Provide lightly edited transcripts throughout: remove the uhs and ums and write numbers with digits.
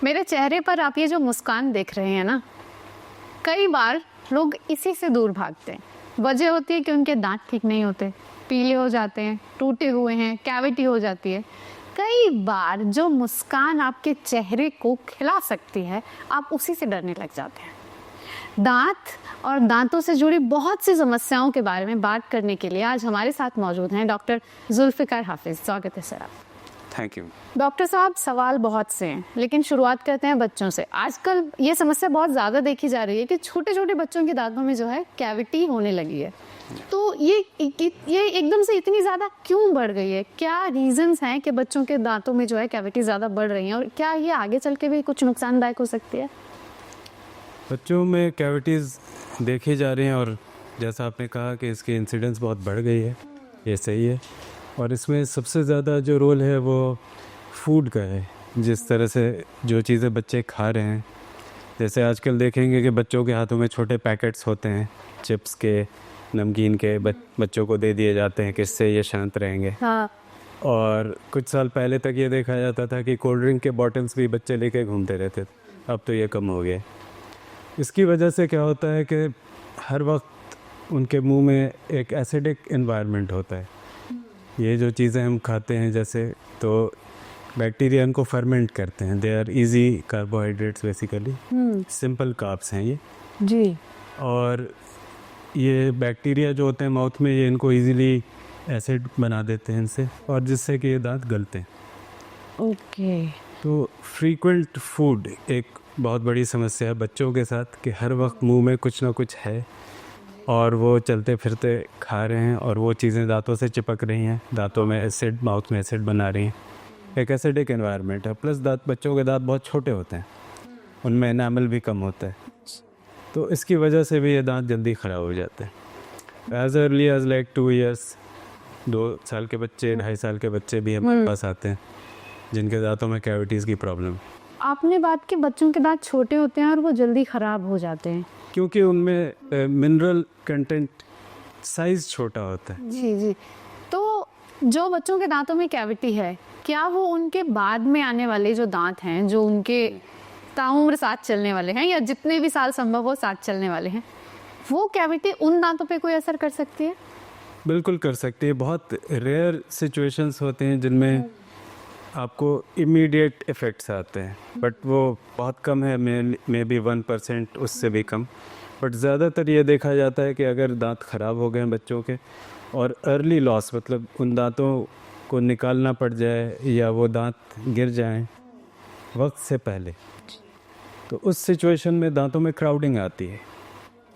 मेरे चेहरे पर आप ये जो मुस्कान देख रहे हैं ना, कई बार लोग इसी से दूर भागते हैं। वजह होती है कि उनके दांत ठीक नहीं होते, पीले हो जाते हैं, टूटे हुए हैं, कैविटी हो जाती है। कई बार जो मुस्कान आपके चेहरे को खिला सकती है, आप उसी से डरने लग जाते हैं। दांत और दांतों से जुड़ी बहुत सी समस्याओं के बारे में बात करने के लिए आज हमारे साथ मौजूद हैं डॉक्टर जुल्फ़िकार हाफिज। स्वागत है सर आप। Thank you. डॉक्टर साहब, सवाल बहुत से हैं, लेकिन शुरुआत करते हैं बच्चों से। आजकल ये समस्या बहुत ज़्यादा देखी जा रही है कि छोटे छोटे बच्चों के दांतों में जो है कैविटी होने लगी है। तो ये एकदम से इतनी ज़्यादा क्यों बढ़ गई है? क्या रीजंस हैं कि बच्चों के दांतों में जो है कैविटी ज़्यादा बढ़ रही है, और क्या ये आगे चल के भी कुछ नुकसानदायक हो सकती है? बच्चों में कैविटीज़ देखी जा रही हैं और जैसा आपने कहा कि इसकी इंसिडेंस बहुत बढ़ गई है, ये सही है। और इसमें सबसे ज़्यादा जो रोल है वो फूड का है। जिस तरह से जो चीज़ें बच्चे खा रहे हैं, जैसे आजकल देखेंगे कि बच्चों के हाथों में छोटे पैकेट्स होते हैं चिप्स के, नमकीन के, बच्चों को दे दिए जाते हैं कि इससे ये शांत रहेंगे। हाँ। और कुछ साल पहले तक ये देखा जाता था कि कोल्ड ड्रिंक के बॉटल्स भी बच्चे लेके घूमते रहते थे। अब तो ये कम हो गया। इसकी वजह से क्या होता है कि हर वक्त उनके मुंह में एक एसिडिक एनवायरनमेंट होता है। ये जो चीज़ें हम खाते हैं जैसे, तो बैक्टीरिया इनको फर्मेंट करते हैं। They are easy carbohydrates basically, simple carbs हैं ये जी। और ये बैक्टीरिया जो होते हैं माउथ में, ये इनको इजीली एसिड बना देते हैं इनसे, और जिससे कि ये दांत गलते हैं। ओके। तो फ्रीक्वेंट फूड एक बहुत बड़ी समस्या है बच्चों के साथ कि हर वक्त मुंह में कुछ ना कुछ है और वो चलते फिरते खा रहे हैं और वो चीज़ें दांतों से चिपक रही हैं, दांतों में एसिड, माउथ में एसिड बना रही हैं। एक एसिडिक एनवायरनमेंट है। प्लस बच्चों के दांत बहुत छोटे होते हैं, उनमें एनामल भी कम होता है, तो इसकी वजह से भी ये दांत जल्दी ख़राब हो जाते हैं। As early age like 2 years, 2 साल के बच्चे, 2.5 साल के बच्चे भी हमारे पास आते हैं जिनके दांतों में कैविटीज़ की प्रॉब्लम। आपने बात की बच्चों के दांत छोटे होते हैं और वो जल्दी खराब हो जाते हैं, क्योंकि उनमें मिनरल कंटेंट, साइज छोटा होता है। जी जी। तो जो बच्चों के दांतों में कैविटी है, क्या वो उनके बाद में आने वाले जो दांत हैं, जो उनके ताउम्र साथ चलने वाले हैं, या जितने भी साल संभव हो साथ चलने वाले हैं, वो कैविटी उन दांतों पे कोई असर कर सकती है? बिल्कुल कर सकती है। बहुत रेयर सिचुएशंस होते हैं जिनमें आपको इमीडिएट इफ़ेक्ट्स आते हैं, बट वो बहुत कम है, मे बी 1%, उससे भी कम। बट ज़्यादातर ये देखा जाता है कि अगर दांत ख़राब हो गए हैं बच्चों के और अर्ली लॉस, मतलब उन दांतों को निकालना पड़ जाए या वो दांत गिर जाएं वक्त से पहले, तो उस सिचुएशन में दांतों में क्राउडिंग आती है।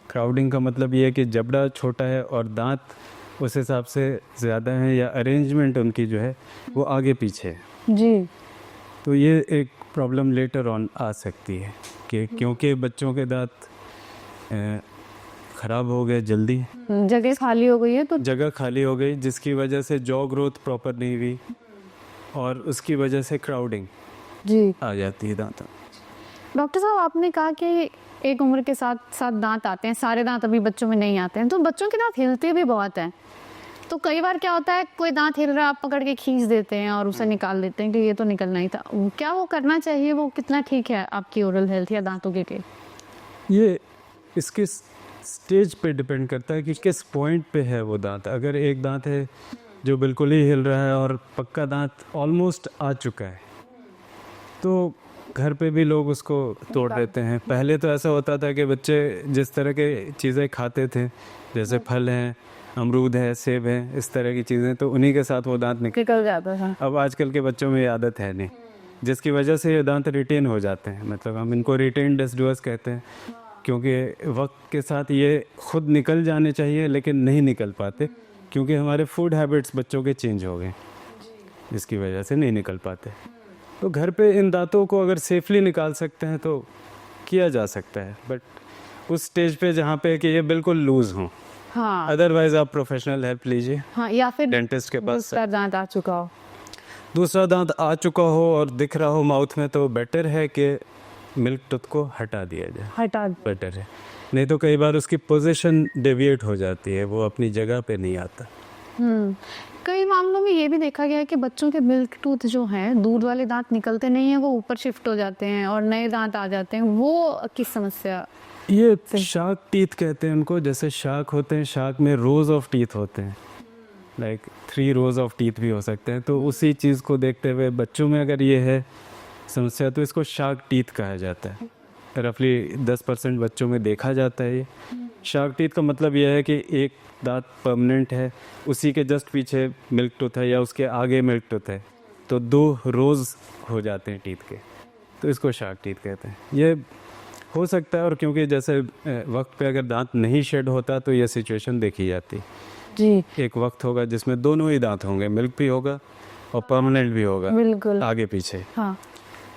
क्राउडिंग का मतलब ये है कि जबड़ा छोटा है और दांत उस हिसाब से ज़्यादा हैं, या अरेंजमेंट उनकी जो है वो आगे पीछे है जी। तो ये एक प्रॉब्लम लेटर ऑन आ सकती है कि क्योंकि बच्चों के दांत ख़राब हो गए जल्दी, जगह खाली हो गई है, तो जगह खाली हो गई, जिसकी वजह से जॉ ग्रोथ प्रॉपर नहीं हुई और उसकी वजह से क्राउडिंग जी आ जाती है दांतों। डॉक्टर साहब, आपने कहा कि एक उम्र के साथ साथ दांत आते हैं, सारे दांत अभी बच्चों में नहीं आते हैं, तो बच्चों के दांत हिलते भी बहुत हैं। तो कई बार क्या होता है, कोई दांत हिल रहा है, आप पकड़ के खींच देते हैं और उसे निकाल देते हैं कि ये तो निकलना ही था। क्या वो करना चाहिए? वो कितना ठीक है आपकी ओरल हेल्थ या दांतों के लिए? ये इसके स्टेज पे डिपेंड करता है कि किस पॉइंट पे है वो दांत। अगर एक दांत है जो बिल्कुल ही हिल रहा है और पक्का दांत ऑलमोस्ट आ चुका है, तो घर पे भी लोग उसको तोड़ देते हैं। पहले तो ऐसा होता था कि बच्चे जिस तरह के चीज़ें खाते थे, जैसे फल हैं, अमरूद है, सेब है, इस तरह की चीज़ें, तो उन्हीं के साथ वो दांत निकल जाता था। अब आजकल के बच्चों में ये आदत है नहीं, जिसकी वजह से ये दांत रिटेन हो जाते हैं। मतलब हम इनको रिटेन डेसिडुअस कहते हैं, क्योंकि वक्त के साथ ये खुद निकल जाने चाहिए लेकिन नहीं निकल पाते, क्योंकि हमारे फूड हैबिट्स बच्चों के चेंज हो गए, जिसकी वजह से नहीं निकल पाते। तो घर पे इन दांतों को अगर सेफली निकाल सकते हैं तो किया जा सकता है, बट उस स्टेज पे जहाँ पे कि ये बिल्कुल लूज हों। हाँ। अदरवाइज आप प्रोफेशनल हेल्प लीजिए। हाँ, या फिर डेंटिस्ट के पास। दूसरा दांत आ चुका हो, दूसरा दांत आ चुका हो और दिख रहा हो माउथ में, तो बेटर है कि मिल्क टूथ को हटा दिया जाए, हटा। बेटर है। नहीं तो कई बार उसकी पोजीशन डेविएट हो जाती है, वो अपनी जगह पे नहीं आता। कई मामलों में ये भी देखा गया है कि बच्चों के मिल्क टूथ जो हैं, दूध वाले दांत निकलते नहीं हैं, वो ऊपर शिफ्ट हो जाते हैं और नए दांत आ जाते हैं। वो किस समस्या? ये शार्क टीथ कहते हैं उनको। जैसे शार्क होते हैं, शार्क में रोज ऑफ टीथ होते हैं, लाइक 3 रोज ऑफ टीथ भी हो सकते हैं। तो उसी चीज़ को देखते हुए बच्चों में अगर ये है समस्या तो इसको शार्क टीथ कहा जाता है। रफली 10% बच्चों में देखा जाता है ये। शार्क टीथ का मतलब यह है कि एक दांत परमानेंट है, उसी के जस्ट पीछे मिल्क टूथ है या उसके आगे मिल्क टूथ है, तो 2 रोज हो जाते हैं टीथ के, तो इसको शार्क टीथ कहते हैं। ये हो सकता है, और क्योंकि जैसे वक्त पे अगर दांत नहीं शेड होता तो ये सिचुएशन देखी जाती। जी, एक वक्त होगा जिसमें दोनों ही दांत होंगे, मिल्क भी होगा और परमानेंट भी होगा, बिल्कुल। आगे पीछे। हाँ,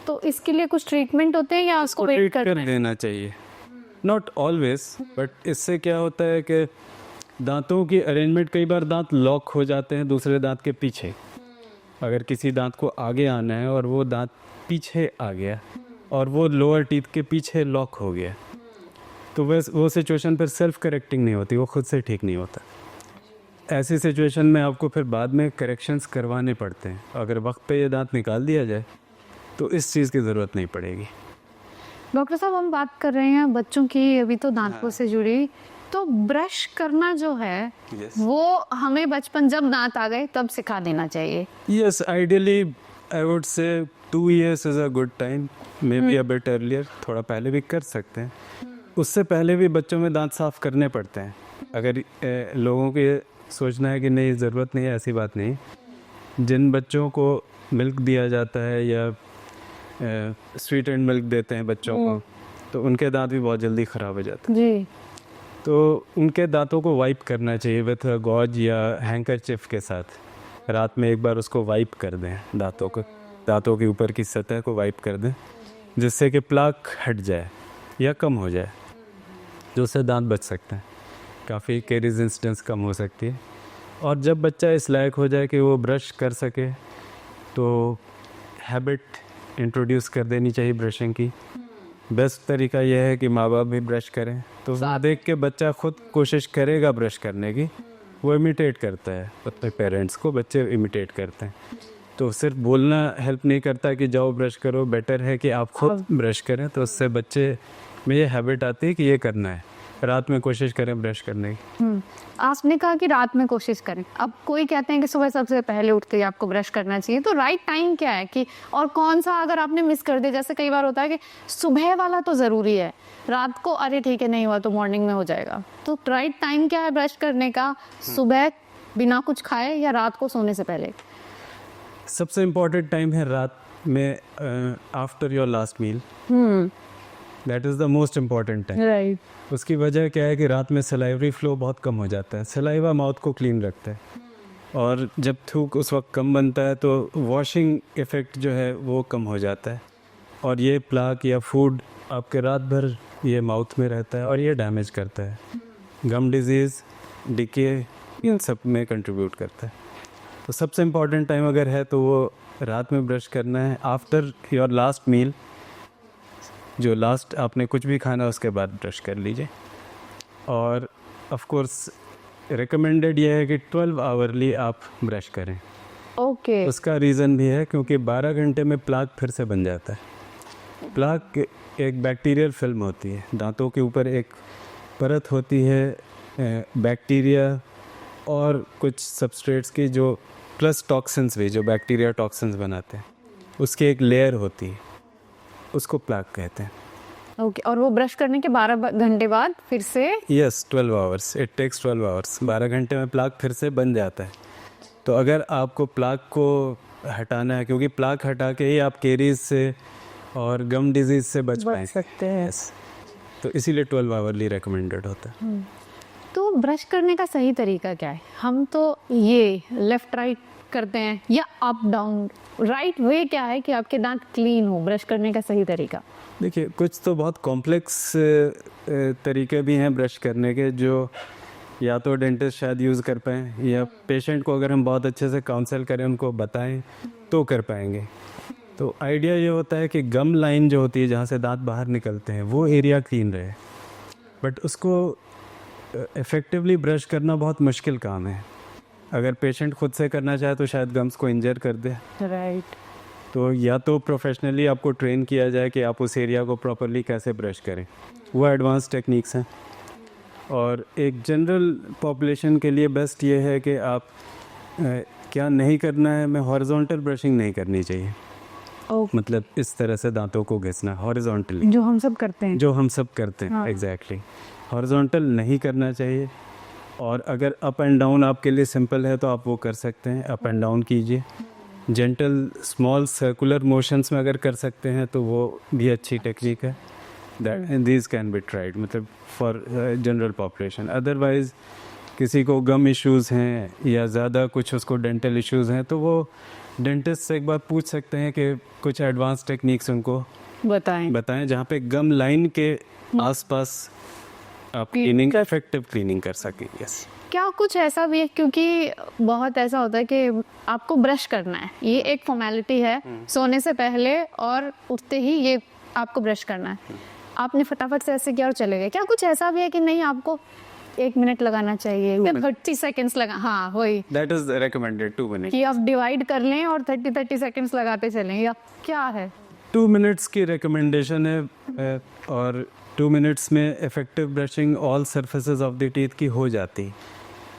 तो इसके लिए कुछ ट्रीटमेंट होते हैं या उसको वेट ट्रीट कर करना है? देना चाहिए, नॉट ऑलवेज, बट इससे क्या होता है कि दांतों की अरेंजमेंट, कई बार दांत लॉक हो जाते हैं दूसरे दांत के पीछे। अगर किसी दांत को आगे आना है और वो दांत पीछे आ गया और वो लोअर टीथ के पीछे लॉक हो गया, तो वो सिचुएशन फिर सेल्फ करेक्टिंग नहीं होती, वो खुद से ठीक नहीं होता। ऐसी सिचुएशन में आपको फिर बाद में करेक्शंस करवाने पड़ते हैं। अगर वक्त पे ये दांत निकाल दिया जाए तो इस चीज़ की ज़रूरत नहीं पड़ेगी। डॉक्टर साहब, हम बात कर रहे हैं बच्चों की, अभी तो दांतों से जुड़ी, तो ब्रश करना जो है वो हमें बचपन जब दांत आ गए तब सिखा देना चाहिए। Yes, ideally I would say 2 years is a good time, may be a bit earlier, थोड़ा पहले भी कर सकते हैं। उससे पहले भी बच्चों में दांत साफ करने पड़ते हैं। अगर लोगों को ये सोचना है कि नहीं ज़रूरत नहीं है, ऐसी बात नहीं। जिन बच्चों को मिल्क दिया जाता है या स्वीट एंड मिल्क देते हैं बच्चों को, तो उनके दांत भी बहुत जल्दी ख़राब हो जाते हैं। जी, तो उनके दांतों को वाइप करना चाहिए विथ गॉज या हैंकरचिफ के साथ। रात में एक बार उसको वाइप कर दें, दांतों के ऊपर की सतह को वाइप कर दें, जिससे कि प्लाक हट जाए या कम हो जाए, जो उससे दांत बच सकते हैं। काफ़ी कैरीज इंसिडेंस कम हो सकती है। और जब बच्चा इस लायक हो जाए कि वो ब्रश कर सके, तो हैबिट इंट्रोड्यूस कर देनी चाहिए ब्रशिंग की। बेस्ट तरीका यह है कि माँ बाप भी ब्रश करें, तो देख के बच्चा खुद कोशिश करेगा ब्रश करने की, वो इमिटेट करता है अपने पेरेंट्स को, बच्चे इमिटेट करते हैं। तो सिर्फ बोलना हेल्प नहीं करता कि जाओ ब्रश करो, बेटर है कि आप खुद ब्रश करें, तो उससे बच्चे में ये हैबिट आती है कि ये करना है। रात में कोशिश करें ब्रश करने की। आपने कहा कि रात में कोशिश करें, अब कोई कहते हैं कि सुबह सबसे पहले उठते ही आपको ब्रश करना चाहिए, तो राइट टाइम क्या है कि, और कौन सा अगर आपने मिस कर दिया, जैसे कई बार होता है कि सुबह वाला तो ज़रूरी है, रात को अरे ठीक है नहीं हुआ तो मॉर्निंग में हो जाएगा, तो राइट टाइम क्या है ब्रश करने का? सुबह बिना कुछ खाए या रात को सोने से पहले? सबसे इम्पोर्टेंट टाइम है रात में, after your last meal. That is the most important time. Right. उसकी वजह क्या है कि रात में सलाइवरी फ्लो बहुत कम हो जाता है। सलाइवा माउथ को क्लीन रखता है, और जब थूक उस वक्त कम बनता है तो वॉशिंग इफ़ेक्ट जो है वो कम हो जाता है, और ये प्लाक या फूड आपके रात भर ये माउथ में रहता है और ये डैमेज करता है। गम डिजीज़, डिके, इन सब में कंट्रीब्यूट करता है। तो सबसे इम्पॉर्टेंट टाइम अगर है तो वो रात में ब्रश करना है, आफ्टर योर लास्ट मील। जो लास्ट आपने कुछ भी खाना उसके बाद ब्रश कर लीजिए। और ऑफ कोर्स रिकमेंडेड ये है कि 12 आवरली आप ब्रश करें। ओके। उसका रीज़न भी है क्योंकि 12 घंटे में प्लाक फिर से बन जाता है। प्लाक एक बैक्टीरियल फिल्म होती है, दांतों के ऊपर एक परत होती है बैक्टीरिया और कुछ सबस्ट्रेट्स की, जो प्लस टॉक्सिन्स भी, जो बैक्टीरिया टॉक्सिन्स बनाते हैं, उसकी एक लेयर होती है, उसको प्लाक कहते हैं। ओके, और वो ब्रश करने के 12 घंटे बाद फिर से? Yes, 12 hours, it takes 12 hours. 12 घंटे में प्लाक फिर से बन जाता है। तो अगर आपको प्लाक को हटाना है, क्योंकि प्लाक हटा के ही आप केरीज से और गम डिजीज से बच सकते हैं। yes. तो इसीलिए 12 आवरली रिकमेंडेड होता है। तो ब्रश करने का सही तरीका क्या है? हम तो ये लेफ्ट राइट करते हैं या अप डाउन, राइट वे क्या है कि आपके दांत क्लीन हो? ब्रश करने का सही तरीका देखिए, कुछ तो बहुत कॉम्प्लेक्स तरीके भी हैं ब्रश करने के, जो या तो डेंटिस्ट शायद यूज़ कर पाएँ, या पेशेंट को अगर हम बहुत अच्छे से काउंसल करें, उनको बताएं तो कर पाएंगे। तो आइडिया ये होता है कि गम लाइन जो होती है जहाँ से दांत बाहर निकलते हैं, वो एरिया क्लीन रहे, बट उसको इफ़ेक्टिवली ब्रश करना बहुत मुश्किल काम है। अगर पेशेंट खुद से करना चाहे तो शायद गम्स को इंजर कर दे, राइट। तो या तो प्रोफेशनली आपको ट्रेन किया जाए कि आप उस एरिया को प्रॉपरली कैसे ब्रश करें, वो एडवांस टेक्निक्स हैं। और एक जनरल पॉपुलेशन के लिए बेस्ट ये है कि आप क्या नहीं करना है, मैं हॉरिजॉन्टल ब्रशिंग नहीं करनी चाहिए। मतलब इस तरह से दांतों को घिसना हॉरिजॉन्टली, जो हम सब करते हैं। जो हम सब करते हैं, हाँ। एग्जैक्टली हॉरिजॉन्टल नहीं करना चाहिए। और अगर अप एंड डाउन आपके लिए सिंपल है तो आप वो कर सकते हैं, अप एंड डाउन कीजिए। जेंटल स्मॉल सर्कुलर मोशंस में अगर कर सकते हैं तो वो भी अच्छी टेक्निक है। That these can be tried, मतलब फॉर जनरल पॉपुलेशन। अदरवाइज किसी को गम इश्यूज़ हैं या ज़्यादा कुछ उसको डेंटल इश्यूज़ हैं तो वो डेंटिस्ट से एक बार पूछ सकते हैं कि कुछ एडवांस टेक्निक्स उनको बताएं जहाँ पे गम लाइन के आसपास आप क्लीनिंग, इफेक्टिव क्लीनिंग कर सकें। यस। क्या कुछ ऐसा भी है, क्योंकि बहुत ऐसा होता है कि आपको ब्रश करना है, ये एक फॉर्मेलिटी है, सोने से पहले और उठते ही ये आपको ब्रश करना है, आपने फटाफट से ऐसे किया और चले गए। क्या कुछ ऐसा भी है कि नहीं आपको 1 मिनट लगाना चाहिए, 30 सेकेंड्स लगा, हाँ वही, दैट इज रिकमेंडेड 2 मिनट, कि आप डिवाइड कर लें और 30 सेकेंड्स लगाते चलें, या क्या है? 2 मिनट्स की रिकमेंडेशन है। और 2 मिनट्स में effective brushing all surfaces of the teeth की हो जाती।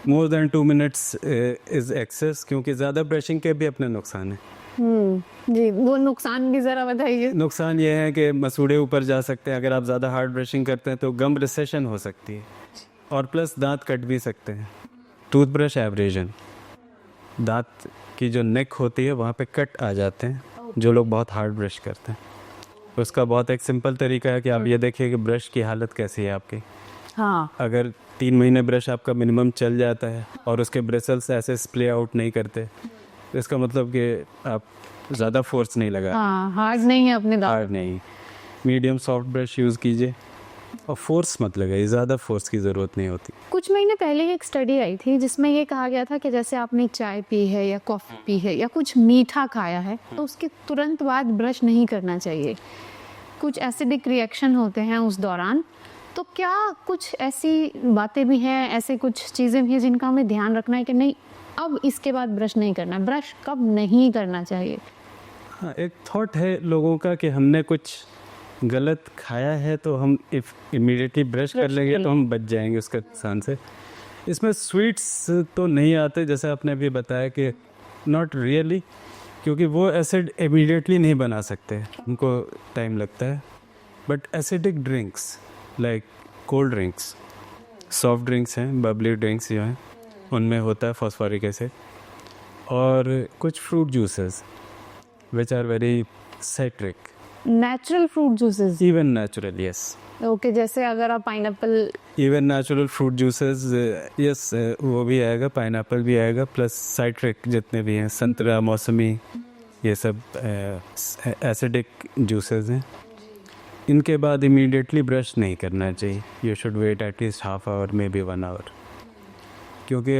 More than 2 minutes is excess, क्योंकि ज़्यादा ब्रशिंग के भी अपने नुकसान हैं। जी, वो नुकसान भी ज़रा बताइए। नुकसान ये है कि मसूड़े ऊपर जा सकते हैं, अगर आप ज़्यादा हार्ड ब्रशिंग करते हैं तो गम रिसेशन हो सकती है, और प्लस दांत कट भी सकते हैं। टूथब्रश एब्रेजन, दांत की जो नेक होती है वहाँ पे कट आ जाते हैं जो लोग बहुत हार्ड ब्रश करते हैं। उसका बहुत एक सिंपल तरीका है कि आप ये देखिए कि ब्रश की हालत कैसी है आपकी। हाँ, अगर 3 महीने ब्रश आपका मिनिमम चल जाता है और उसके ब्रिसल्स ऐसे स्प्ले आउट नहीं करते, तो इसका मतलब कि आप ज़्यादा फोर्स नहीं लगा, हाँ, हार्ड नहीं है अपने दांत। हार्ड नहीं, मीडियम सॉफ्ट ब्रश यूज़ कीजिए और फोर्स मत लगाइए, ज़्यादा फोर्स की ज़रूरत नहीं होती। कुछ महीने पहले एक स्टडी आई थी जिसमें ये कहा गया था कि जैसे आपने चाय पी है या कॉफ़ी पी है या कुछ मीठा खाया है तो उसके तुरंत बाद ब्रश नहीं करना चाहिए, कुछ एसिडिक रिएक्शन होते हैं उस दौरान। तो क्या कुछ ऐसी बातें भी हैं, ऐसे कुछ चीज़ें भी हैं जिनका हमें ध्यान रखना है कि नहीं अब इसके बाद ब्रश नहीं करना है, ब्रश कब नहीं करना चाहिए? हाँ, एक थॉट है लोगों का कि हमने कुछ गलत खाया है तो हम इमीडिएटली ब्रश कर लेंगे तो हम बच जाएंगे उसके नुकसान से। इसमें स्वीट्स तो नहीं आते, जैसे आपने अभी बताया कि नॉट रियली, क्योंकि वो एसिड इमीडिएटली नहीं बना सकते, उनको टाइम लगता है। But acidic drinks like cold drinks, soft drinks हैं, बबली ड्रिंक्स जो हैं उनमें होता है फॉस्फोरिक एसिड, और कुछ fruit juices which are very citric. Natural fruit juices, even natural, yes. Okay, जैसे अगर आप pineapple, even natural fruit juices, yes, वो भी आएगा, पाइनएप्पल भी आएगा, प्लस साइट्रिक जितने भी हैं, संतरा, मौसमी, ये सब एसिडिक जूसेस हैं। इनके बाद इमीडिएटली ब्रश नहीं करना चाहिए, you should wait at least half hour maybe 1 hour, क्योंकि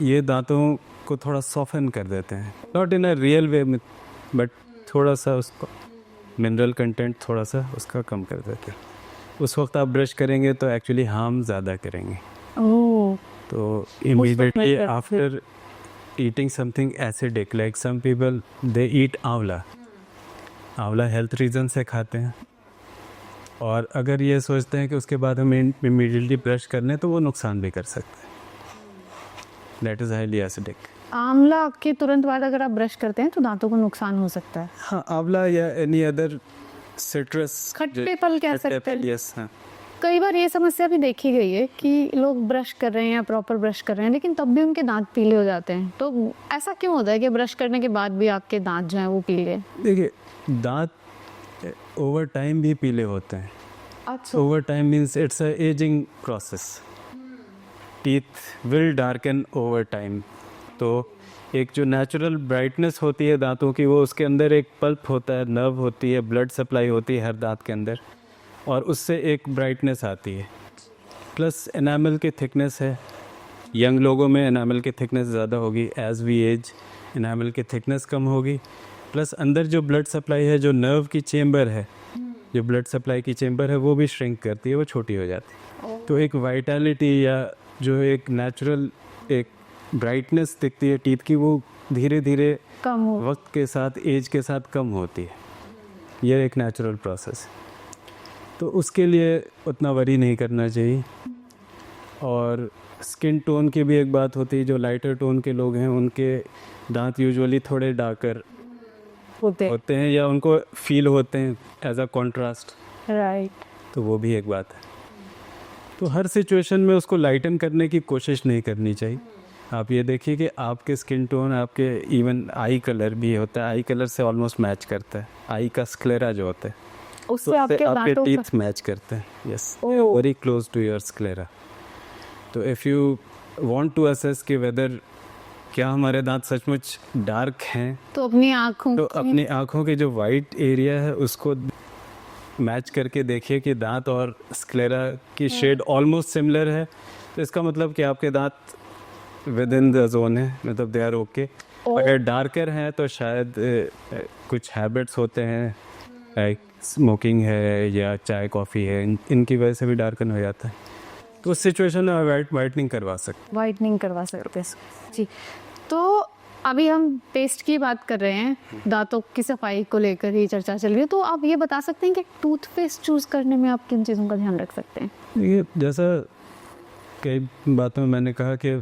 ये दांतों को थोड़ा सॉफन कर देते हैं, not in a real way but थोड़ा सा उसको मिनरल कंटेंट थोड़ा सा उसका कम कर देते हैं। उस वक्त आप ब्रश करेंगे तो एक्चुअली हार्म ज़्यादा करेंगे। ओह, तो immediately after eating something acidic, like some people they eat amla, amla health reason से खाते हैं, और अगर ये सोचते हैं कि उसके बाद हम इमीडिएटली ब्रश करने तो वो नुकसान भी कर सकते हैं। That is highly acidic. आंवला के तुरंत बाद अगर आप ब्रश करते हैं तो दांतों को नुकसान हो सकता है। हाँ, आंवला या एनी अदर सिट्रस, खट्टे फल कह सकते हैं। यस। हाँ, कई बार ये समस्या भी देखी गई है कि लोग ब्रश कर रहे हैं या प्रॉपर ब्रश कर रहे हैं लेकिन तब भी उनके दांत पीले हो जाते हैं, तो ऐसा क्यों होता है कि ब्रश करने के बाद भी आपके दांत जो हैं वो पीले? देखिए, दांत ओवर टाइम भी पीले होते हैं। अच्छा, over time means it's a ageing process, teeth will darken over time. तो एक जो नेचुरल ब्राइटनेस होती है दांतों की, वो उसके अंदर एक पल्प होता है, नर्व होती है, ब्लड सप्लाई होती है हर दांत के अंदर, और उससे एक ब्राइटनेस आती है। प्लस एनामल की थिकनेस है, यंग लोगों में एनामल की थिकनेस ज़्यादा होगी, एज वी एज एनामल की थिकनेस कम होगी। प्लस अंदर जो ब्लड सप्लाई है, जो नर्व की चेम्बर है, जो ब्लड सप्लाई की चेम्बर है, वो भी श्रिंक करती है, वो छोटी हो जाती है। तो एक वाइटलिटी या जो एक नेचुरल एक ब्राइटनेस दिखती है टीथ की, वो धीरे धीरे कम हो। वक्त के साथ, एज के साथ कम होती है। ये एक नेचुरल प्रोसेस है, तो उसके लिए उतना वरी नहीं करना चाहिए। और स्किन टोन की भी एक बात होती है, जो लाइटर टोन के लोग हैं उनके दांत यूजुअली थोड़े डार्कर होते हैं या उनको फील होते हैं एज अ कॉन्ट्रास्ट, राइट। तो वो भी एक बात है। तो हर सिचुएशन में उसको लाइटन करने की कोशिश नहीं करनी चाहिए। आप ये देखिए कि आपके स्किन टोन, आपके इवन आई कलर भी होता है, आई कलर से ऑलमोस्ट मैच करता है। आई का स्क्लेरा जो होता है उससे आपके दांतों टीथ मैच करते हैं। Yes, very close to your sclera. तो if you want to assess कि वेदर क्या हमारे दांत सचमुच डार्क हैं, तो अपनी आँखों तो अपनी आँखों के जो वाइट एरिया है उसको मैच करके देखिए कि दांत और स्क्लेरा की शेड ऑलमोस्ट सिमिलर है, तो इसका मतलब कि आपके दांत विद इन द जोन है, मतलब दे आर ओके। अगर डार्कर हैं तो शायद कुछ हैबिट्स होते हैं, लाइक स्मोकिंग है या चाय कॉफ़ी है, इनकी वजह से भी डार्कन हो जाता है। तो उस सिचुएशन में वाइटनिंग करवा सकते हैं। जी। तो अभी हम पेस्ट की बात कर रहे हैं, दांतों की सफाई को लेकर ही चर्चा चल रही है, तो आप ये बता सकते हैं कि टूथपेस्ट चूज़ करने में आप किन चीज़ों का ध्यान रख सकते हैं? ये जैसा कई बातों में मैंने कहा कि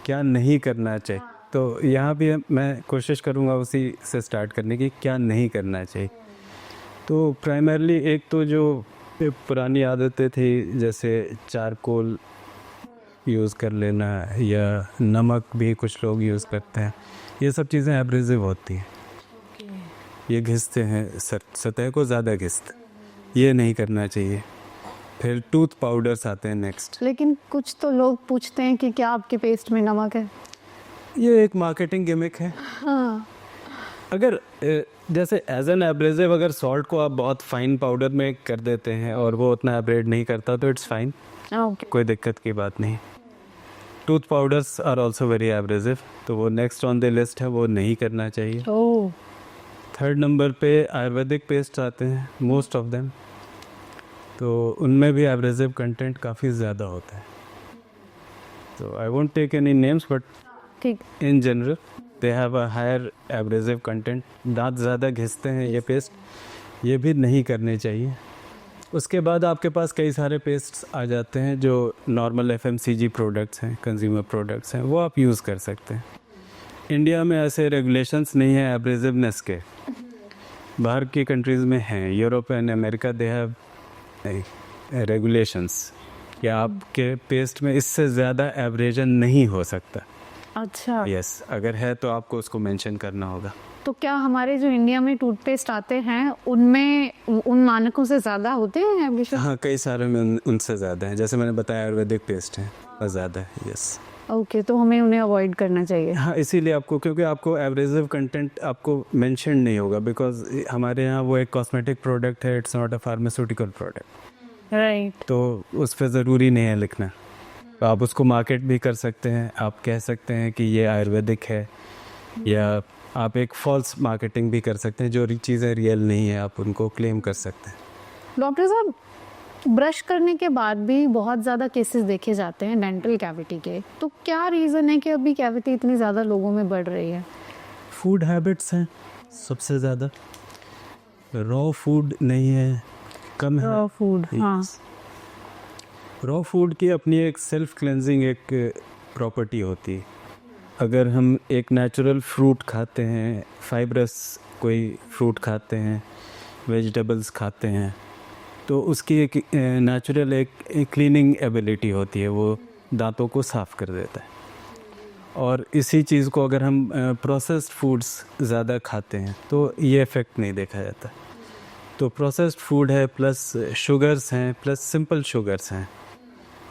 क्या नहीं करना चाहिए, तो यहाँ भी मैं कोशिश करूँगा उसी से स्टार्ट करने की, क्या नहीं करना चाहिए। तो प्राइमरली एक तो जो पुरानी आदतें थी, जैसे चारकोल यूज़ कर लेना या नमक भी कुछ लोग यूज़ करते हैं, ये सब चीज़ें एब्रेसिव होती हैं। ये घिसते हैं, सतह को ज़्यादा घिसते, ये नहीं करना चाहिए। फिर टूथ पाउडर्स आते हैं नेक्स्ट। लेकिन कुछ तो लोग पूछते हैं कि क्या आपके पेस्ट में नमक है? ये एक मार्केटिंग गिमिक है। हाँ। अगर जैसे एज एन एब्रेसिव, अगर सॉल्ट को आप बहुत फाइन पाउडर में कर देते हैं और वो उतना एब्रेड नहीं करता तो इट्स फाइन, कोई दिक्कत की बात नहीं। Tooth powders are also very abrasive, तो वो नेक्स्ट ऑन द लिस्ट है, वो नहीं करना चाहिए। थर्ड नंबर पे आयुर्वेदिक पेस्ट आते हैं, मोस्ट ऑफ देम, तो उनमें भी एब्रेसिव कंटेंट काफ़ी ज़्यादा होता है। तो I won't take any names, but ठीक, in general they have a higher abrasive content. दांत ज़्यादा घिसते हैं ये पेस्ट, ये भी नहीं करने चाहिए। उसके बाद आपके पास कई सारे पेस्ट्स आ जाते हैं जो नॉर्मल एफएमसीजी प्रोडक्ट्स हैं, कंज्यूमर प्रोडक्ट्स हैं, वो आप यूज़ कर सकते हैं। इंडिया में ऐसे रेगुलेशंस नहीं है एब्रेसिवनेस के, बाहर की कंट्रीज़ में हैं, Europe and America, they have regulations कि आपके पेस्ट में इससे ज़्यादा एब्रेजन नहीं हो सकता। अच्छा। यस, अगर है तो आपको उसको मेंशन करना होगा। तो क्या हमारे जो इंडिया में टूथपेस्ट आते हैं उनमें उन मानकों से ज़्यादा होते हैं एब्रेशन? हाँ, कई सारे में उनसे ज़्यादा है, जैसे मैंने बताया आयुर्वेदिक पेस्ट है, और ज़्यादा है। यस, ओके, तो हमें उन्हें अवॉइड करना चाहिए। हाँ, इसीलिए आपको, क्योंकि आपको एब्रेसिव कंटेंट आपको मेंशन नहीं होगा, बिकॉज हमारे यहाँ वो एक कॉस्मेटिक प्रोडक्ट है, it's not a pharmaceutical product, right. तो उस पर ज़रूरी नहीं है लिखना। तो आप उसको मार्केट भी कर सकते हैं, आप कह सकते हैं कि ये आयुर्वेदिक है, या आप एक फॉल्स मार्केटिंग भी कर सकते हैं, जो चीज़ें रियल नहीं है आप उनको क्लेम कर सकते हैं। डॉक्टर साहब, ब्रश करने के बाद भी बहुत ज़्यादा केसेस देखे जाते हैं डेंटल कैविटी के, तो क्या रीज़न है कि अभी कैविटी इतनी ज़्यादा लोगों में बढ़ रही है? फूड हैबिट्स हैं सबसे ज़्यादा, रॉ फूड नहीं है, कम है। रॉ फूड, हाँ। रॉ फूड की अपनी एक सेल्फ क्लेंजिंग एक प्रॉपर्टी होती है। अगर हम एक नेचुरल फ्रूट खाते हैं, फाइब्रस कोई फ्रूट खाते हैं, वेजिटेबल्स खाते हैं, तो उसकी एक नेचुरल एक क्लीनिंग एबिलिटी होती है, वो दांतों को साफ़ कर देता है। और इसी चीज़ को अगर हम प्रोसेस्ड फूड्स ज़्यादा खाते हैं तो ये इफ़ेक्ट नहीं देखा जाता। तो प्रोसेस्ड फूड है, प्लस शुगर्स हैं, प्लस सिंपल शुगर्स हैं।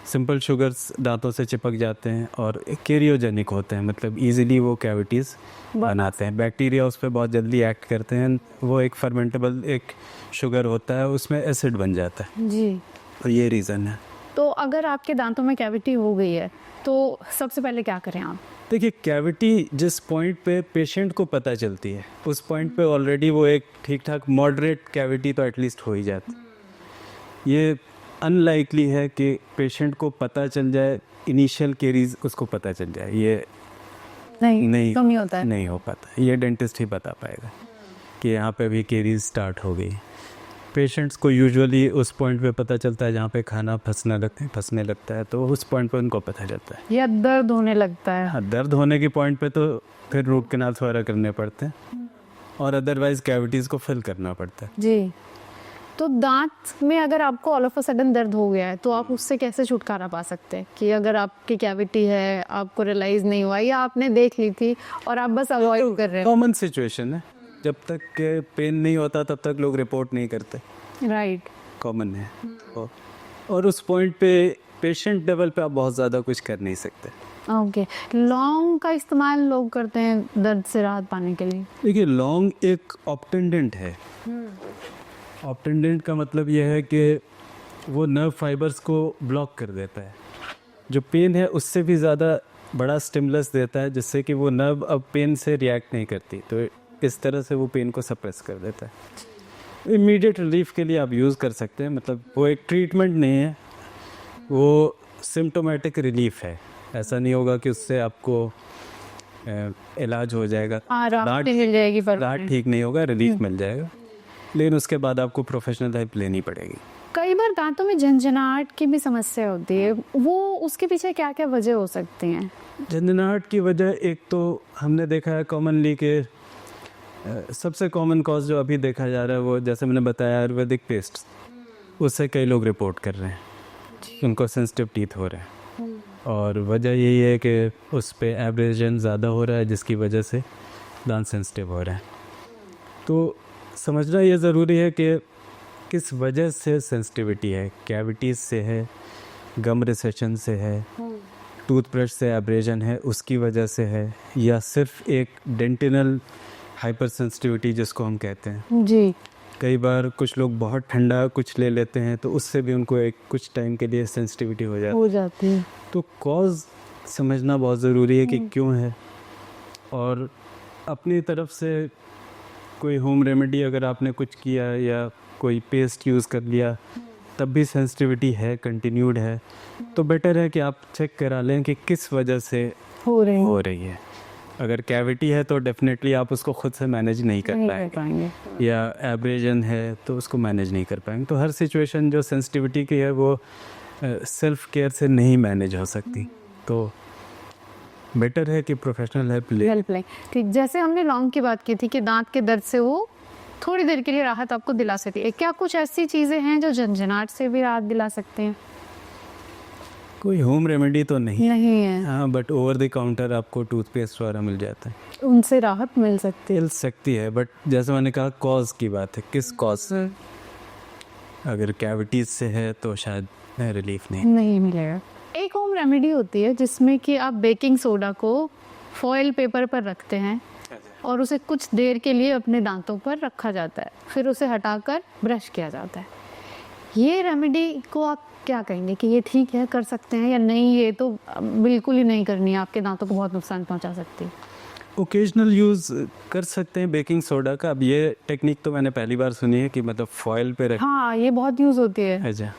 सिंपल शुगर्स दांतों से चिपक जाते हैं और कैरियोजेनिक होते हैं, मतलब इजीली वो कैविटीज़ बनाते हैं। बैक्टीरिया उस पर बहुत जल्दी एक्ट करते हैं, वो एक फर्मेंटेबल एक शुगर होता है, उसमें एसिड बन जाता है जी। और ये रीज़न है। तो अगर आपके दांतों में कैविटी हो गई है तो सबसे पहले क्या करें आप? देखिए, कैविटी जिस पॉइंट पे पेशेंट को पता चलती है, उस पॉइंट पे ऑलरेडी वो एक ठीक ठाक मॉडरेट कैविटी तो एटलीस्ट हो ही जाती। ये अनलाइकली है कि पेशेंट को पता चल जाए, इनिशियल केरीज उसको पता चल जाए, ये नहीं कम ही होता है। नहीं हो पाता, ये डेंटिस्ट ही बता पाएगा कि यहाँ पे भी केरीज स्टार्ट हो गई। पेशेंट्स को यूजुअली उस पॉइंट पे पता चलता है जहाँ पे खाना फंसने लगता है, तो उस पॉइंट पे उनको पता चलता है। या दर्द होने लगता है। हाँ, दर्द होने की पॉइंट पे तो फिर रूट कैनाल्स वगैरह करने पड़ते हैं और अदरवाइज कैविटीज़ को फिल करना पड़ता है। जी, तो दांत में अगर आपको ऑल ऑफ अ सडन दर्द हो गया है तो आप उससे कैसे छुटकारा पा सकते हैं? कि अगर आपकी कैविटी है, आपको रियलाइज नहीं हुआ या आपने देख ली थी और आप बस अवॉइड कर रहे हैं। कॉमन सिचुएशन है, जब तक के पेन नहीं होता तब तक लोग रिपोर्ट नहीं करते। राइट, कॉमन है। और उस पॉइंट पे पेशेंट लेवल पे आप बहुत ज़्यादा कुछ कर नहीं सकते। ओके। लौंग का इस्तेमाल लोग करते हैं दर्द से राहत पाने के लिए। देखिए, लौंग एक ऑप्टेंडेंट है। ऑप्टेंडेंट का मतलब यह है कि वो नर्व फाइबर्स को ब्लॉक कर देता है, जो पेन है उससे भी ज़्यादा बड़ा स्टिमुलस देता है, जिससे कि वो नर्व अब पेन से रिएक्ट नहीं करती, तो इस तरह से वो पेन को सप्रेस कर देता है। इमीडिएट रिलीफ के लिए आप यूज़ कर सकते हैं, मतलब वो एक ट्रीटमेंट नहीं है, वो सिम्टोमेटिक रिलीफ है। ऐसा नहीं होगा कि उससे आपको इलाज हो जाएगा, राहत मिल जाएगी, पर राहत ठीक नहीं होगा, रिलीफ मिल जाएगा, लेकिन उसके बाद आपको प्रोफेशनल हेल्प लेनी पड़ेगी। कई बार दांतों में झंझनाहट की भी समस्या होती है, वो उसके पीछे क्या क्या वजह हो सकती हैं? झंझनाहट की वजह एक तो हमने देखा है कॉमनली कि सबसे कॉमन कॉज जो अभी देखा जा रहा है वो, जैसे मैंने बताया, आयुर्वेदिक पेस्ट, उससे कई लोग रिपोर्ट कर रहे हैं उनको सेंसिटिव टीथ हो रहे हैं, और वजह यही है कि उस पे एब्रेजन ज़्यादा हो रहा है, जिसकी वजह से दांत सेंसिटिव हो रहा है। तो समझना ये ज़रूरी है कि किस वजह से सेंसिटिविटी है, कैविटीज़ से है, गम रिसेशन से है, टूथब्रश से एब्रेजन है उसकी वजह से है, या सिर्फ एक डेंटिनल हाइपर सेंसिटिविटी जिसको हम कहते हैं। जी, कई बार कुछ लोग बहुत ठंडा कुछ ले लेते हैं तो उससे भी उनको एक कुछ टाइम के लिए सेंसिटिविटी हो जाती है। तो कॉज समझना बहुत ज़रूरी है कि क्यों है, और अपनी तरफ से कोई होम रेमेडी अगर आपने कुछ किया या कोई पेस्ट यूज़ कर लिया तब भी सेंसिटिविटी है, कंटिन्यूड है, तो बेटर है कि आप चेक करा लें कि किस वजह से हो रही है। अगर कैविटी है तो डेफिनेटली आप उसको खुद से मैनेज नहीं कर पाएंगे, या एब्रेजन है तो उसको मैनेज नहीं कर पाएंगे। तो हर सिचुएशन जो सेंसिटिविटी की है वो सेल्फ केयर से नहीं मैनेज हो सकती, तो बेटर है कि प्रोफेशनल हेल्प ले। ठीक, जैसे हमने लौंग की बात की थी कि दांत के दर्द से वो थोड़ी देर के लिए राहत आपको दिला सकती है, क्या कुछ ऐसी चीज़ें हैं जो झंझनाहट से भी राहत दिला सकते हैं? कोई होम रेमेडी तो नहीं है। हाँ, बट ओवर द काउंटर आपको टूथपेस्ट वगैरह मिल जाता है, उनसे राहत मिल सकती है। बट जैसे मैंने कहा, कॉज की बात है, किस कॉज से? अगर कैविटीज से है तो शायद रिलीफ नहीं मिलेगा। एक होम रेमेडी होती है जिसमें कि आप बेकिंग सोडा को फॉयल पेपर पर रखते हैं और उसे कुछ देर के लिए अपने दांतों पर रखा जाता है, फिर उसे हटाकर ब्रश किया जाता है। ये रेमेडी को आप क्या कहेंगे कि ये ठीक है, कर सकते हैं, या नहीं ये तो बिल्कुल ही नहीं करनी है, आपके दांतों को बहुत नुकसान पहुंचा सकती है? ओकेजनल यूज़ कर सकते हैं बेकिंग सोडा का। अब ये टेक्निक तो मैंने पहली बार सुनी है कि मतलब फॉयल पे रख। हाँ, ये बहुत यूज़ होती है। अच्छा,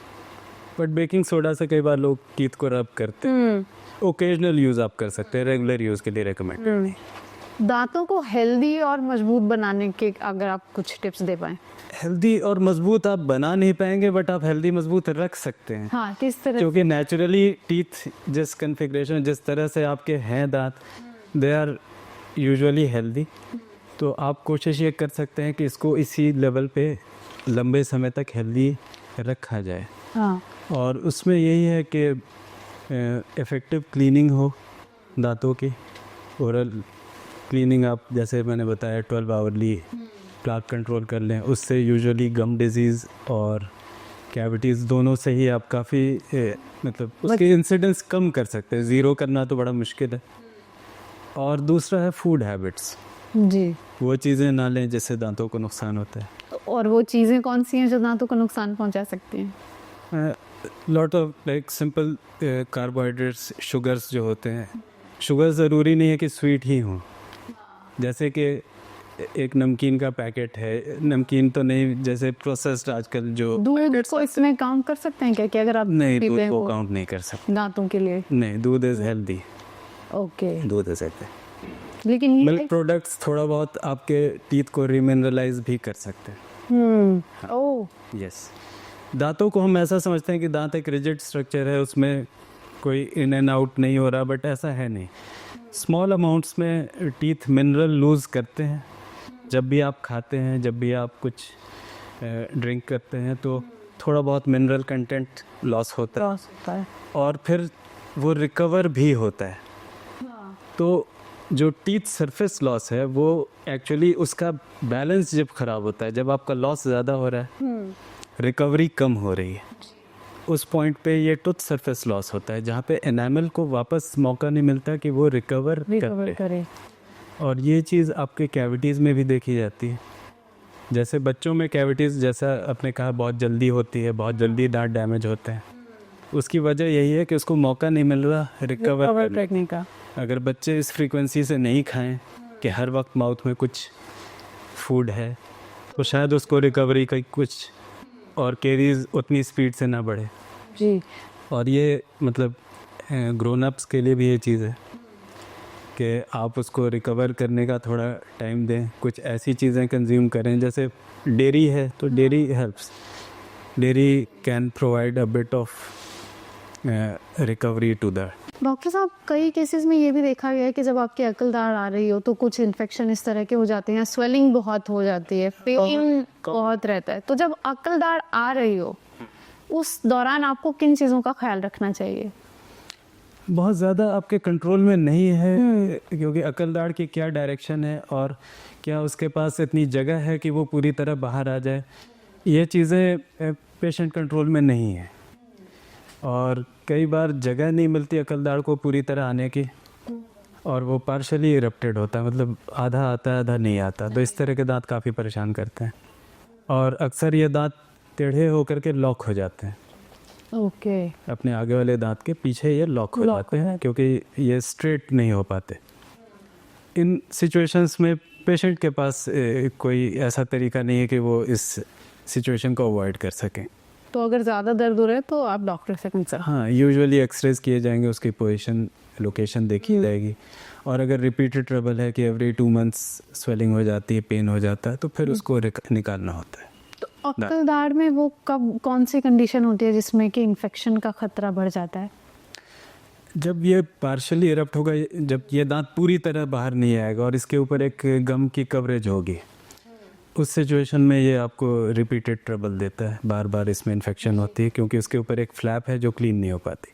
बट बेकिंग सोडा से कई बार लोग टीथ को रब करते हैं। ओकेजनल यूज़ आप कर सकते हैं, रेगुलर यूज़ के लिए रेकमेंड। दांतों को हेल्दी और मजबूत बनाने के अगर आप कुछ टिप्स दे पाएं? हेल्दी और मजबूत आप बना नहीं पाएंगे, बट आप हेल्दी मजबूत रख सकते हैं। हाँ, किस तरह? क्योंकि नेचुरली टीथ जिस कन्फिग्रेशन, जिस तरह से आपके हैं दांत, दे आर यूजुअली हेल्दी, तो आप कोशिश ये कर सकते हैं कि इसको इसी लेवल पे लंबे समय तक हेल्दी रखा जाए। हाँ, और उसमें यही है कि इफ़ेक्टिव क्लीनिंग हो दांतों की। ओरल क्लीनिंग आप, जैसे मैंने बताया, 12 आवरली प्लाक कंट्रोल कर लें, उससे यूजुअली गम डिजीज़ और कैविटीज़ दोनों से ही आप काफ़ी मतलब उसके इंसिडेंस कम कर सकते हैं। ज़ीरो करना तो बड़ा मुश्किल है। और दूसरा है फूड हैबिट्स। जी, वो चीज़ें ना लें जिससे दांतों को नुकसान होता है। और वो चीज़ें कौन सी हैं जो दांतों को नुकसान पहुंचा सकती हैं? Lot of like simple carbohydrates, sugars जो होते हैं। शुगर ज़रूरी नहीं है कि स्वीट ही हों। जैसे कि एक नमकीन का पैकेट है, नमकीन तो नहीं, जैसे प्रोसेस्ड आजकल जो दूध को इसमें काउंट कर सकते हैं क्या कि अगर आप नहीं, दूध को काउंट नहीं कर सकते दांतों के लिए? नहीं, दूध इज़ हेल्दी। ओके, दूध इज़ हेल्दी। लेकिन ये मिल्क प्रोडक्ट्स थोड़ा बहुत आपके टीथ को रिमिनरलाइज भी कर सकते हैं। ओह यस, दांतों को हम ऐसा समझते हैं कि दांत एक रिजिड स्ट्रक्चर है, उसमें कोई इन एंड आउट नहीं हो रहा, बट ऐसा है नहीं। स्मॉल अमाउंट्स में टीथ मिनरल लूज़ करते हैं। जब भी आप खाते हैं, जब भी आप कुछ ड्रिंक करते हैं, तो थोड़ा बहुत मिनरल कंटेंट लॉस होता है और फिर वो रिकवर भी होता है। तो जो टीथ सरफेस लॉस है वो एक्चुअली उसका बैलेंस जब ख़राब होता है, जब आपका लॉस ज़्यादा हो रहा है, रिकवरी कम हो रही है, उस पॉइंट पे ये टूथ सरफेस लॉस होता है, जहाँ पे एनामल को वापस मौका नहीं मिलता कि वो रिकवर करे। और ये चीज़ आपके कैविटीज़ में भी देखी जाती है। जैसे बच्चों में कैविटीज़, जैसा आपने कहा, बहुत जल्दी होती है, बहुत जल्दी दांत डैमेज होते हैं। उसकी वजह यही है कि उसको मौका नहीं मिल रहा रिकवर करने का। अगर बच्चे इस फ्रीक्वेंसी से नहीं खाएं कि हर वक्त माउथ में कुछ फूड है, तो शायद उसको रिकवरी का कुछ और केरीज उतनी स्पीड से ना बढ़े जी। और ये मतलब ग्रोन अप्स के लिए भी ये चीज़ है कि आप उसको रिकवर करने का थोड़ा टाइम दें। कुछ ऐसी चीज़ें कंज्यूम करें, जैसे डेयरी है तो dairy helps, dairy can provide a bit of recovery to that. Doctor साहब, कई केसेस में ये भी देखा गया है कि जब आपकी अकल दाढ़ आ रही हो तो कुछ इन्फेक्शन इस तरह के हो जाते हैं, स्वेलिंग बहुत हो जाती है, पेन बहुत रहता है। तो जब अकल दाढ़ आ रही हो उस दौरान आपको किन चीज़ों का ख्याल रखना चाहिए? बहुत ज़्यादा आपके कंट्रोल में नहीं है, क्योंकि अकल दाढ़ की क्या डायरेक्शन है और क्या उसके पास इतनी जगह है कि वो पूरी तरह बाहर आ जाए, ये चीज़ें पेशेंट कंट्रोल में नहीं है। और कई बार जगह नहीं मिलती अकल दाढ़ को पूरी तरह आने की, और वो पार्शली इरप्टेड होता है, मतलब आधा आता है आधा नहीं आता। तो इस तरह के दांत काफ़ी परेशान करते हैं और अक्सर ये दांत टेढ़े होकर के लॉक हो जाते हैं। ओके। अपने आगे वाले दांत के पीछे ये लॉक हो जाते हैं क्योंकि ये स्ट्रेट नहीं हो पाते। इन सिचुएशंस में पेशेंट के पास कोई ऐसा तरीका नहीं है कि वो इस सिचुएशन को अवॉइड कर सकें। तो अगर ज़्यादा दर्द हो रहा है तो आप डॉक्टर से कंसल्ट। हाँ, यूजुअली एक्सरेज किए जाएंगे, उसकी पोजीशन लोकेशन देखी जाएगी, और अगर रिपीटेड ट्रबल है कि एवरी 2 मंथ्स स्वेलिंग हो जाती है, पेन हो जाता है, तो फिर उसको निकालना होता है। तो अकल दाढ़ में वो कब कौन सी कंडीशन होती है जिसमें कि इन्फेक्शन का खतरा बढ़ जाता है? जब ये पार्शली इरप्ट होगा, जब ये दांत पूरी तरह बाहर नहीं आएगा और इसके ऊपर एक गम की कवरेज होगी, उस सिचुएशन में ये आपको रिपीटेड ट्रबल देता है, बार बार इसमें इन्फेक्शन होती है क्योंकि उसके ऊपर एक फ्लैप है जो क्लीन नहीं हो पाती।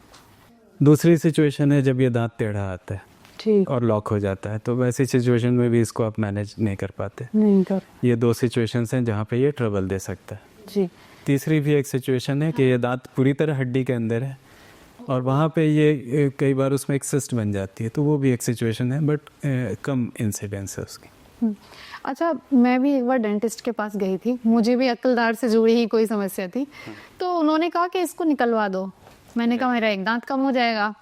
दूसरी सिचुएशन है जब ये दांत टेढ़ा आता है ठीक और लॉक हो जाता है, तो वैसी सिचुएशन में भी इसको आप मैनेज नहीं कर पाते। नहीं कर। ये 2 सिचुएशंस हैं जहाँ पे ये ट्रबल दे सकता है। जी। तीसरी भी एक सिचुएशन है कि ये दांत पूरी तरह हड्डी के अंदर है और वहाँ पे ये कई बार उसमें एक सिस्ट बन जाती है, तो वो भी एक सिचुएशन है, बट कम इंसिडेंस है उसकी। अच्छा, मैं भी एक बार डेंटिस्ट के पास गई थी, मुझे भी अकल दाढ़ से जुड़ी ही कोई समस्या थी, तो उन्होंने कहा कि इसको निकलवा दो। मैंने कहा मेरा एक दांत कम हो जाएगा,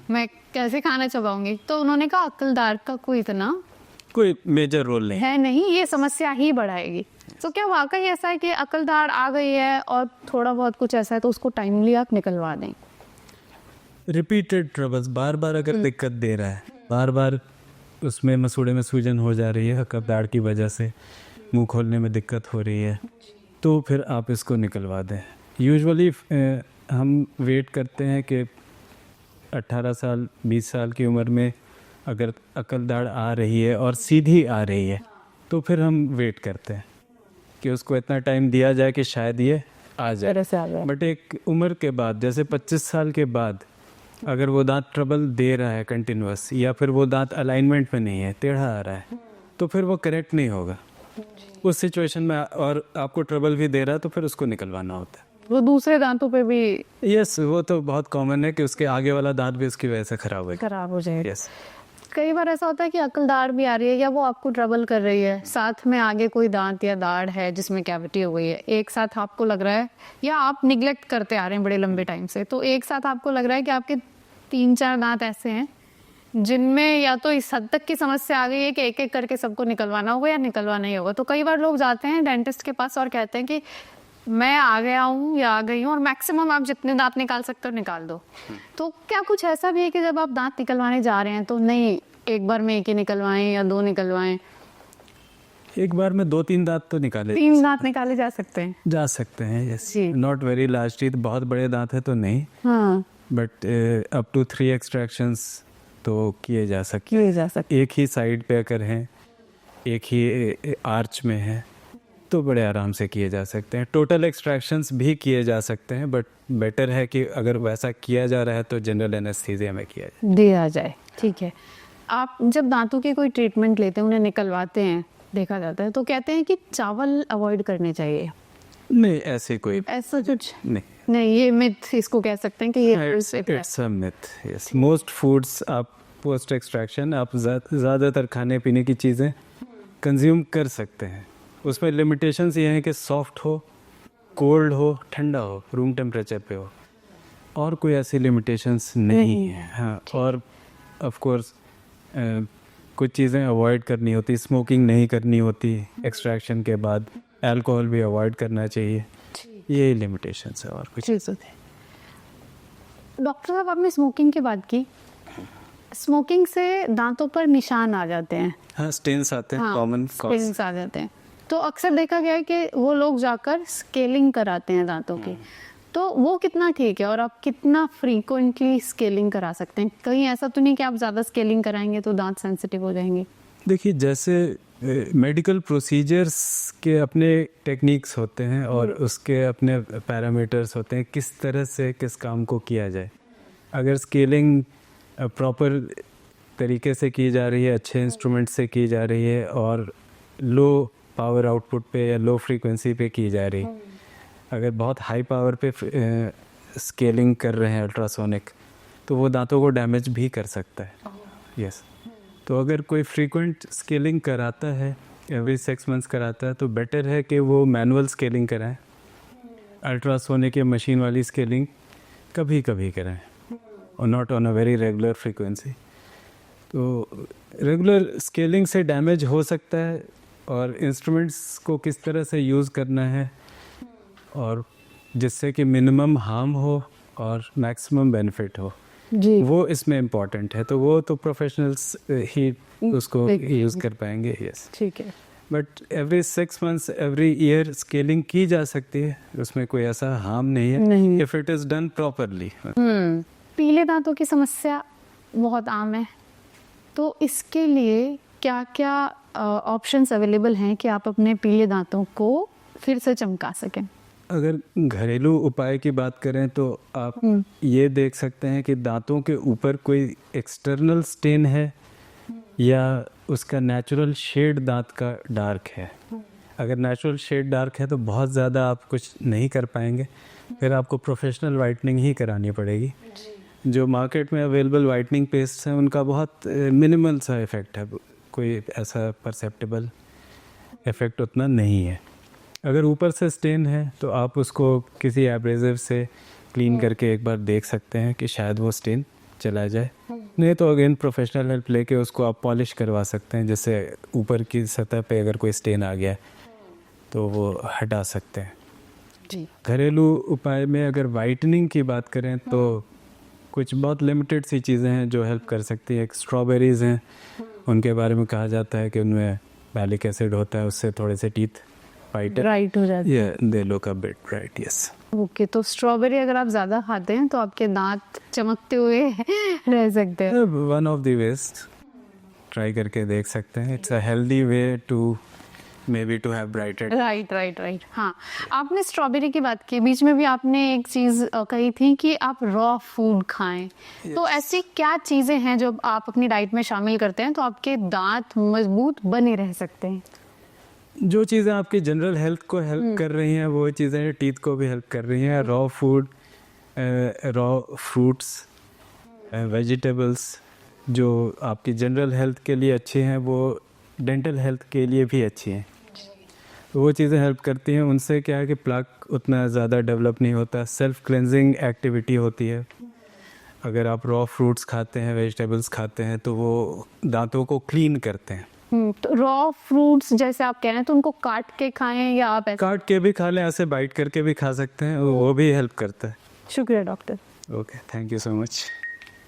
मैं कैसे खाना चबाऊंगी? तो उन्होंने कहा अकल दाढ़ का कोई मेजर रोल नहीं है नहीं, ये समस्या ही बढ़ाएगी। तो क्या वाकई ऐसा है कि अकल दाढ़ आ गई है और थोड़ा बहुत कुछ ऐसा है तो उसको टाइमली आप निकलवा दें? रिपीटेड ट्रबल्स, बार बार अगर दिक्कत दे रहा है, बार बार उसमें मसूड़े में सूजन हो जा रही है अकल दाढ़ की वजह से, मुंह खोलने में दिक्कत हो रही है, तो फिर आप इसको निकलवा दें। यूजुअली हम वेट करते हैं कि 18 साल 20 साल की उम्र में अगर अकल दाढ़ आ रही है और सीधी आ रही है, तो फिर हम वेट करते हैं कि उसको इतना टाइम दिया जाए कि शायद ये आ जाए। बट एक उम्र के बाद, जैसे 25 साल के बाद, अगर वो दांत ट्रबल दे रहा है कंटिन्यूस, या फिर वो दांत अलाइनमेंट में नहीं है, टेढ़ा आ रहा है, तो फिर वो करेक्ट नहीं होगा उस सिचुएशन में, और आपको ट्रबल भी दे रहा है, तो फिर उसको निकलवाना होता है। वो दूसरे दांतों पे भी? यस, वो तो बहुत कॉमन है कि उसके आगे वाला दांत भी उसकी वजह से खराब हो जाए। यस। कई बार ऐसा होता है कि अकल दाढ़ भी आ रही है या वो आपको ट्रबल कर रही है, साथ में आगे कोई दांत या दाढ़ है जिसमें कैविटी हो गई है, एक साथ आपको लग रहा है, या आप निग्लेक्ट करते आ रहे हैं बड़े लंबे टाइम से, तो एक साथ आपको लग रहा है कि आपके 3-4 दांत ऐसे हैं जिनमें या तो इस हद तक की समस्या आ गई है कि एक एक करके सबको निकलवाना होगा या निकलवाना ही होगा। तो कई बार लोग जाते हैं डेंटिस्ट के पास और कहते हैं कि मैं आ गया हूँ या आ गई हूँ और मैक्सिमम आप जितने दांत निकाल सकते हो निकाल दो। तो क्या कुछ ऐसा भी है कि जब आप दांत निकलवाने जा रहे हैं तो नहीं, एक बार में एक ही निकलवाएं या 2 निकलवाएं? एक बार में 2-3 दांत तो निकाले 3 दांत निकाले जा सकते हैं? जा सकते हैं, यस। जी। नॉट वेरी लार्ज टीथ, बहुत बड़े दांत है तो नहीं, हाँ, बट अप टू 3 एक्सट्रैक्शंस तो किए जा सकते किए जा सकते हैं। एक ही साइड पे अगर हैं, एक ही आर्च में है, तो बड़े आराम से किए जा सकते हैं। टोटल एक्सट्रैक्शंस भी किए जा सकते हैं, बट बेटर है कि अगर वैसा किया जा रहा है तो जनरल एनेस्थीसिया में किया जाए। दिया जाए। ठीक है। आप जब दांतों की कोई ट्रीटमेंट लेते हैं, उन्हें निकलवाते हैं, देखा जाता है तो कहते हैं कि चावल अवॉइड करने चाहिए। नहीं, ऐसे कोई ऐसा कुछ नहीं। ये मिथ इसको कह सकते हैं कि ये it's a myth, yes. Most foods आप पोस्ट एक्सट्रैक्शन आप ज़्यादातर खाने पीने की चीज़ें कंज्यूम कर सकते हैं। उसमें लिमिटेशंस ये हैं कि सॉफ्ट हो, कोल्ड हो, ठंडा हो, रूम टेम्परेचर पे हो, और कोई ऐसी लिमिटेशंस नहीं है। हाँ, और ऑफ कोर्स कुछ चीज़ें अवॉइड करनी होती, स्मोकिंग नहीं करनी होती एक्सट्रैक्शन के बाद, अल्कोहल भी अवॉइड करना चाहिए। ये लिमिटेशंस है और कुछ चीज़ होती है। डॉक्टर साहब, आपने स्मोकिंग की बात की। स्मोकिंग से दांतों पर निशान आ जाते हैं। हाँ, स्टेन्स आते हैं, कॉमन कॉज। स्टेन्स आ जाते हैं। तो अक्सर देखा गया है कि वो लोग जाकर स्केलिंग कराते हैं दांतों की। तो वो कितना ठीक है, और आप कितना फ्रीक्वेंटली स्केलिंग करा सकते हैं? कहीं ऐसा तो नहीं कि आप ज़्यादा स्केलिंग कराएंगे तो दांत सेंसिटिव हो जाएंगे? देखिए, जैसे मेडिकल प्रोसीजर्स के अपने टेक्निक्स होते हैं और उसके अपने पैरामीटर्स होते हैं, किस तरह से किस काम को किया जाए। अगर स्केलिंग प्रॉपर तरीके से की जा रही है, अच्छे इंस्ट्रूमेंट से की जा रही है, और लो पावर आउटपुट पे या लो फ्रीक्वेंसी पे की जा रही है, अगर बहुत हाई पावर पे स्केलिंग कर रहे हैं अल्ट्रासोनिक, तो वो दांतों को डैमेज भी कर सकता है। यस। तो अगर कोई फ्रीक्वेंट स्केलिंग कराता है, एवरी 6 मंथ्स कराता है, तो बेटर है कि वो मैनुअल स्केलिंग कराएं। अल्ट्रासोनिक या मशीन वाली स्केलिंग कभी कभी कराएं, और not on a very regular frequency. तो रेगुलर स्केलिंग से डैमेज हो सकता है, और इंस्ट्रूमेंट्स को किस तरह से यूज़ करना है, और जिससे कि मिनिमम हार्म हो और मैक्सिमम बेनिफिट हो, जी, वो इसमें इम्पॉर्टेंट है। तो वो तो प्रोफेशनल्स ही उसको यूज़ कर पाएंगे। यस। ठीक है। But every 6 months, every year scaling की जा सकती है, उसमें कोई ऐसा हार्म नहीं है, if it is done properly. पीले दांतों की समस्या बहुत आम है, तो इसके लिए क्या क्या ऑप्शंस अवेलेबल हैं कि आप अपने पीले दांतों को फिर से चमका सकें? अगर घरेलू उपाय की बात करें तो आप ये देख सकते हैं कि दांतों के ऊपर कोई एक्सटर्नल स्टेन है या उसका नेचुरल शेड दांत का डार्क है। अगर नेचुरल शेड डार्क है तो बहुत ज़्यादा आप कुछ नहीं कर पाएंगे, फिर आपको प्रोफेशनल वाइटनिंग ही करानी पड़ेगी। जो मार्केट में अवेलेबल वाइटनिंग पेस्ट हैं उनका बहुत मिनिमल सा इफ़ेक्ट है, कोई ऐसा परसेप्टेबल इफ़ेक्ट उतना नहीं है। अगर ऊपर से स्टेन है तो आप उसको किसी एब्रेसिव से क्लीन करके एक बार देख सकते हैं कि शायद वो स्टेन चला जाए। नहीं तो अगेन प्रोफेशनल हेल्प लेके उसको आप पॉलिश करवा सकते हैं, जिससे ऊपर की सतह पे अगर कोई स्टेन आ गया तो वो हटा सकते हैं। जी। घरेलू उपाय में अगर वाइटनिंग की बात करें तो कुछ बहुत लिमिटेड सी चीज़ें हैं जो हेल्प कर सकती है। एक स्ट्रॉबेरीज़ हैं, उनके बारे में कहा जाता है कि उनमें मैलिक एसिड होता है, उससे थोड़े से टीथ ब्राइट हो जाते हैं। Yeah, they look a bit bright, yes. Okay, तो स्ट्रॉबेरी अगर आप ज़्यादा खाते हैं तो आपके दांत चमकते हुए रह सकते हैं। One of the ways, try करके देख सकते हैं। It's a healthy way to maybe to have brighter. Right. हाँ, आपने स्ट्रॉबेरी की बात की, बीच में भी आपने एक चीज़ कही थी कि आप रॉ फूड खाएं। तो ऐसी क्या चीज़ें हैं जो आप अपनी डाइट में शामिल करते हैं तो आपके दांत मजबूत बने रह सकते हैं? जो चीज़ें आपकी जनरल हेल्थ को हेल्प कर रही हैं वो चीज़ें टीथ को भी हेल्प कर रही हैं। Raw food, raw fruits, vegetables जो आपकी जनरल हेल्थ के लिए अच्छी हैं वो डेंटल हेल्थ के लिए भी अच्छी हैं। तो वो चीज़ें हेल्प करती हैं। उनसे क्या है कि प्लाक उतना ज़्यादा डेवलप नहीं होता, सेल्फ क्लेंजिंग एक्टिविटी होती है। अगर आप रॉ फ्रूट्स खाते हैं, वेजिटेबल्स खाते हैं तो वो दांतों को क्लीन करते हैं। तो रॉ फ्रूट्स जैसे आप कह रहे हैं तो उनको काट के खाएं या आप ऐसे? काट के भी खा लें, ऐसे बाइट करके भी खा सकते हैं, वो भी हेल्प करता है। शुक्रिया doctor. Okay, thank you so much.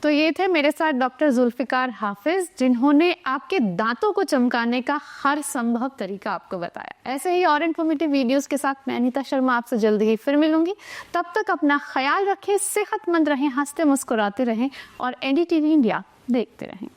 तो ये थे मेरे साथ डॉक्टर जुल्फिकार हाफिज, जिन्होंने आपके दांतों को चमकाने का हर संभव तरीका आपको बताया। ऐसे ही और इन्फॉर्मेटिव वीडियोस के साथ मैं अनीता शर्मा आपसे जल्दी ही फिर मिलूंगी। तब तक अपना ख्याल रखें, सेहतमंद रहें, हंसते मुस्कुराते रहें और NDTV इंडिया देखते रहें।